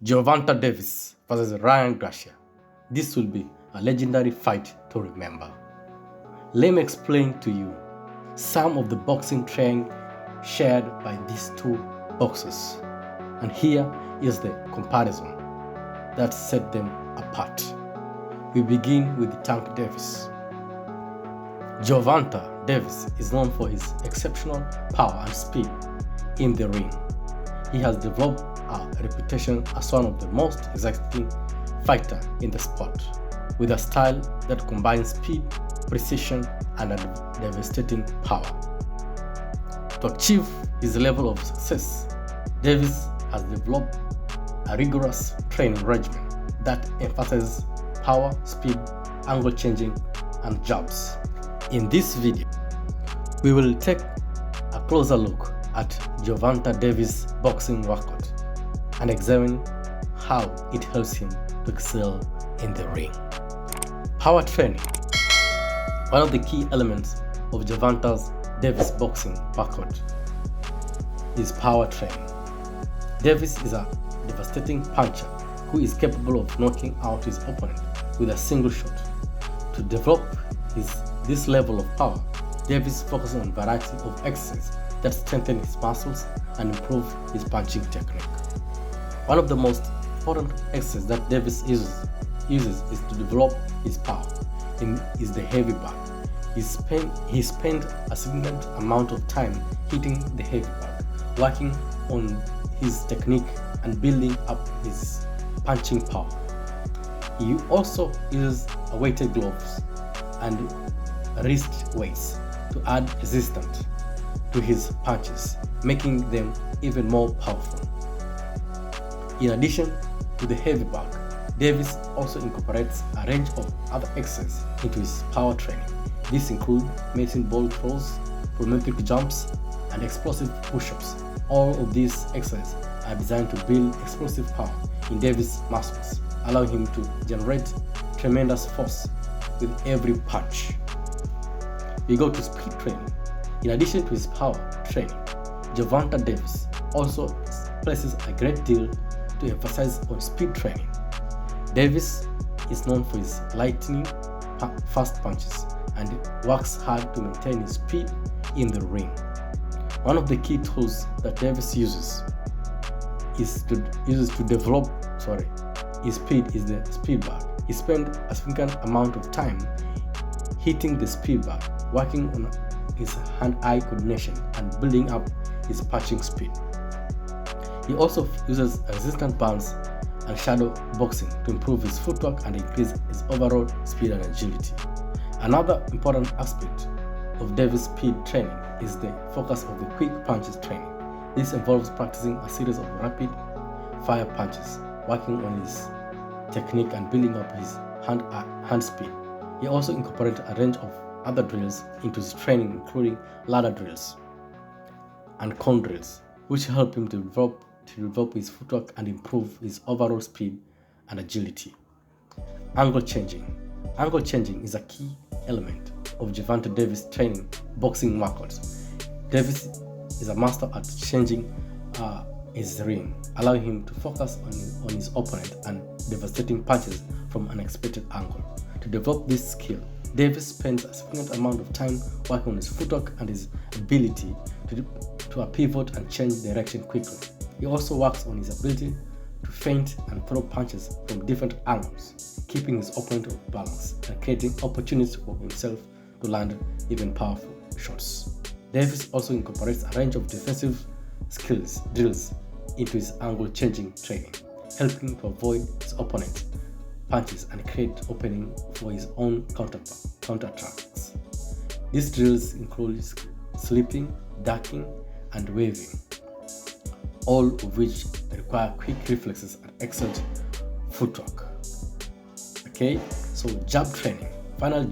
Gervonta Davis versus Ryan Garcia. This will be a legendary fight to remember. Let me explain to you some of the boxing training shared by these two boxers. And here is the comparison that set them apart. We begin with Tank Davis. Gervonta Davis is known for his exceptional power and speed in the ring. He has developed a reputation as one of the most exacting fighters in the sport, with a style that combines speed, precision, and a devastating power. To achieve his level of success, Davis has developed a rigorous training regimen that emphasizes power, speed, angle changing, and jabs. In this video, we will take a closer look at Gervonta Davis' boxing workout and examine how it helps him to excel in the ring. Power training. One of the key elements of Gervonta Davis' boxing workout is power training. Davis is a devastating puncher who is capable of knocking out his opponent with a single shot. To develop this level of power, Davis focuses on a variety of exercises that strengthen his muscles and improve his punching technique. One of the most important exercises that Davis uses is to develop his power is the heavy bar. He spent a significant amount of time hitting the heavy bar, working on his technique and building up his punching power. He also uses weighted gloves and wrist weights to add resistance to his punches, making them even more powerful. In addition to the heavy bar, Davis also incorporates a range of other exercises into his power training. These include medicine ball throws, plyometric jumps, and explosive push-ups. All of these exercises are designed to build explosive power in Davis' muscles, allowing him to generate tremendous force with every punch. We go to speed training. In addition to his power training, Gervonta Davis also places a great deal to emphasize on speed training. Davis is known for his lightning fast punches and works hard to maintain his speed in the ring. One of the key tools that Davis uses to develop his speed is the speed bar. He spends a significant amount of time hitting the speed bar, working on his hand-eye coordination and building up his punching speed. He also uses resistance bands and shadow boxing to improve his footwork and increase his overall speed and agility. Another important aspect of Davis' speed training is the focus of the quick punches training. This involves practicing a series of rapid fire punches, working on his technique and building up his hand speed. He also incorporates a range of other drills into his training, including ladder drills and cone drills, which help him to develop his footwork and improve his overall speed and agility. Angle changing. Angle changing is a key element of Gervonta Davis' training boxing workouts. Davis is a master at changing his ring, allowing him to focus on his opponent and devastating punches from an unexpected angle. To develop this skill, Davis spends a significant amount of time working on his footwork and his ability to pivot and change direction quickly. He also works on his ability to feint and throw punches from different angles, keeping his opponent off balance and creating opportunities for himself to land even powerful shots. Davis also incorporates a range of defensive drills into his angle changing training, helping to avoid his opponent's punches and create opening for his own counterattacks. These drills include slipping, ducking, and waving, all of which require quick reflexes and excellent footwork. Okay, so jab training. Finally,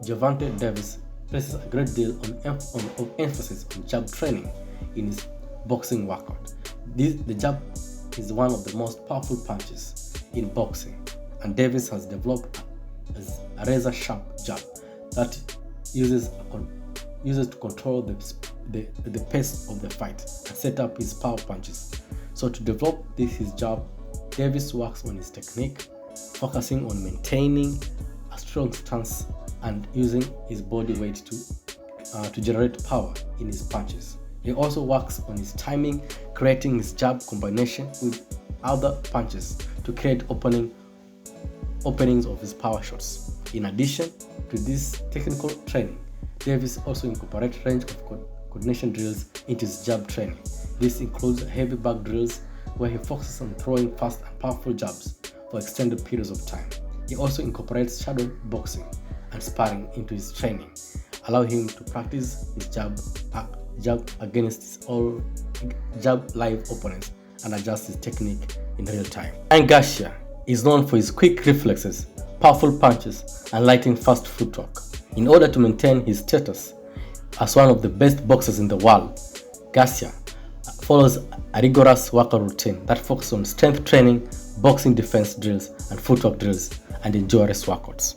Gervonta Davis places a great deal of emphasis on jab training in his boxing workout. The jab is one of the most powerful punches in boxing, and Davis has developed a razor-sharp jab that uses to control the pace of the fight and set up his power punches. So to develop his jab Davis works on his technique, focusing on maintaining a strong stance and using his body weight to generate power in his punches. He also works on his timing, creating his jab combination with other punches to create openings of his power shots. In addition to this technical training, Davis also incorporates range of coordination drills into his jab training. This includes heavy back drills where he focuses on throwing fast and powerful jabs for extended periods of time. He also incorporates shadow boxing and sparring into his training, allowing him to practice his jab against his jab live opponents and adjust his technique in real time. Ryan Garcia is known for his quick reflexes, powerful punches, and lightning fast footwork. In order to maintain his status as one of the best boxers in the world, Garcia follows a rigorous workout routine that focuses on strength training, boxing defense drills, and footwork drills, and endurance workouts.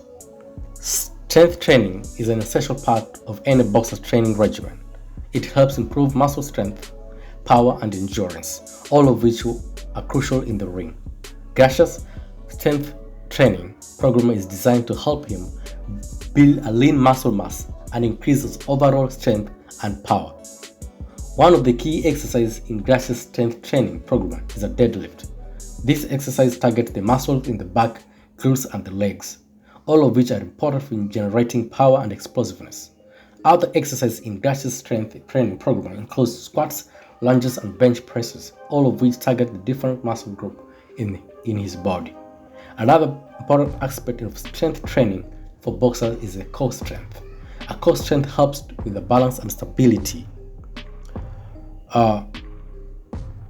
Strength training is an essential part of any boxer's training regimen. It helps improve muscle strength, power, and endurance, all of which are crucial in the ring. Garcia's strength training program is designed to help him build a lean muscle mass and increase his overall strength and power. One of the key exercises in Garcia's strength training program is a deadlift. This exercise targets the muscles in the back, glutes, and the legs, all of which are important for generating power and explosiveness. Other exercises in Garcia's strength training program include squats, lunges, and bench presses, all of which target the different muscle groups in his body. Another important aspect of strength training for boxers is the core strength. A core strength helps with the balance and stability,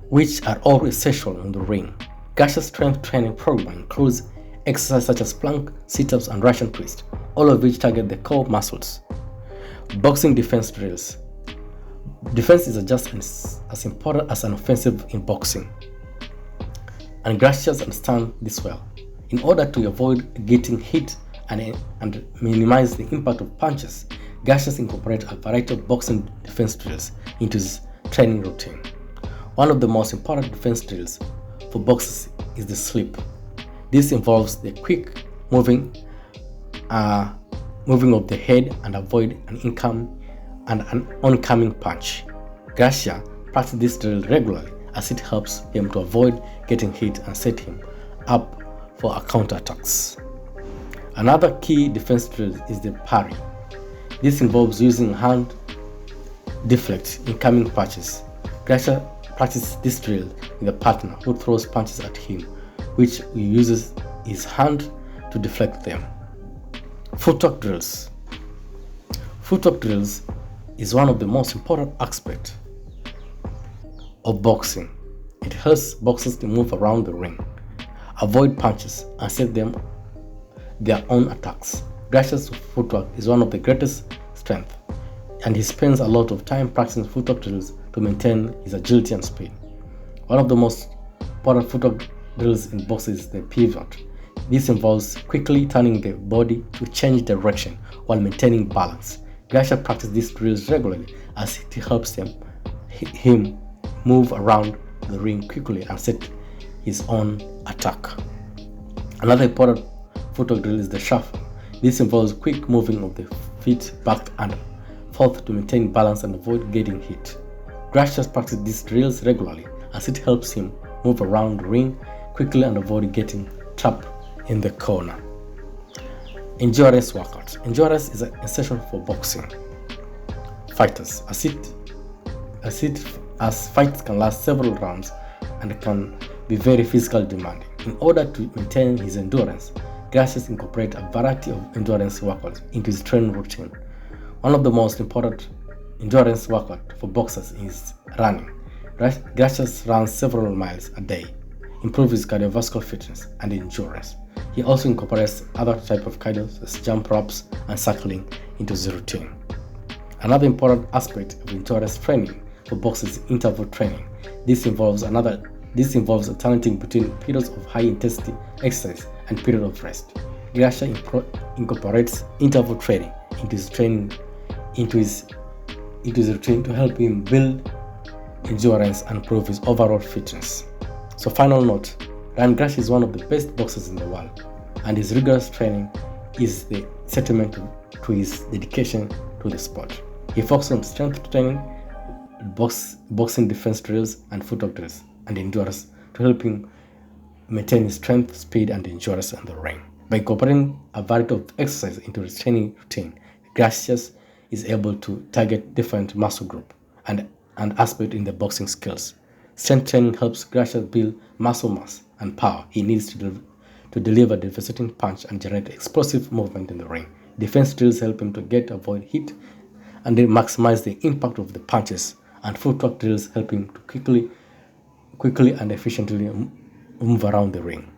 which are all essential in the ring. Garcia's strength training program includes exercises such as plank, sit-ups, and Russian twist, all of which target the core muscles. Boxing defense drills. Defense is just as important as an offensive in boxing, and Garcia understands this well. In order to avoid getting hit and minimize the impact of punches, Garcia incorporates a variety of boxing defense drills into his training routine. One of the most important defense drills for boxers is the sweep. This involves the quick moving of the head and avoid an oncoming punch. Garcia practices this drill regularly as it helps him to avoid getting hit and set him up for counterattacks. Another key defense drill is the parry. This involves using hand deflect incoming punches. Garcia practices this drill with a partner who throws punches at him, which he uses his hand to deflect them. Footwork drills. Footwork drills is one of the most important aspects of boxing. It helps boxers to move around the ring, avoid punches, and set their own attacks. Garcia's footwork is one of the greatest strengths, and he spends a lot of time practicing footwork drills to maintain his agility and speed. One of the most important footwork drills in boxing is the pivot. This involves quickly turning the body to change direction while maintaining balance. Garcia practices these drills regularly as it helps him move around the ring quickly and set his own attack. Another important footwork drill is the shuffle. This involves quick moving of the feet back and forth to maintain balance and avoid getting hit. Garcia practices these drills regularly as it helps him move around the ring quickly and avoid getting trapped in the corner. Endurance workouts. Endurance is essential for boxing fighters as fights can last several rounds and can be very physically demanding. In order to maintain his endurance, Garcia incorporates a variety of endurance workouts into his training routine. One of the most important endurance workouts for boxers is running. Garcia runs several miles a day, improves his cardiovascular fitness and endurance. He also incorporates other types of cardio such as jump ropes and cycling into his routine. Another important aspect of endurance training for boxers is interval training. This involves alternating between periods of high intensity exercise and periods of rest. Garcia incorporates interval training into his routine to help him build endurance and improve his overall fitness. So final note, Ryan Garcia is one of the best boxers in the world, and his rigorous training is the testament to his dedication to the sport. He focuses on strength training, boxing defense drills, and footwork drills, and endurance to help him maintain his strength, speed, and endurance on the ring. By incorporating a variety of exercises into his training routine, Gracias is able to target different muscle groups and aspects in the boxing skills. Strength training helps Gracias build muscle mass and power he needs to deliver devastating punch and generate explosive movement in the ring. Defense drills help him to avoid hit and then maximize the impact of the punches, and footwork drills help him to quickly and efficiently move around the ring.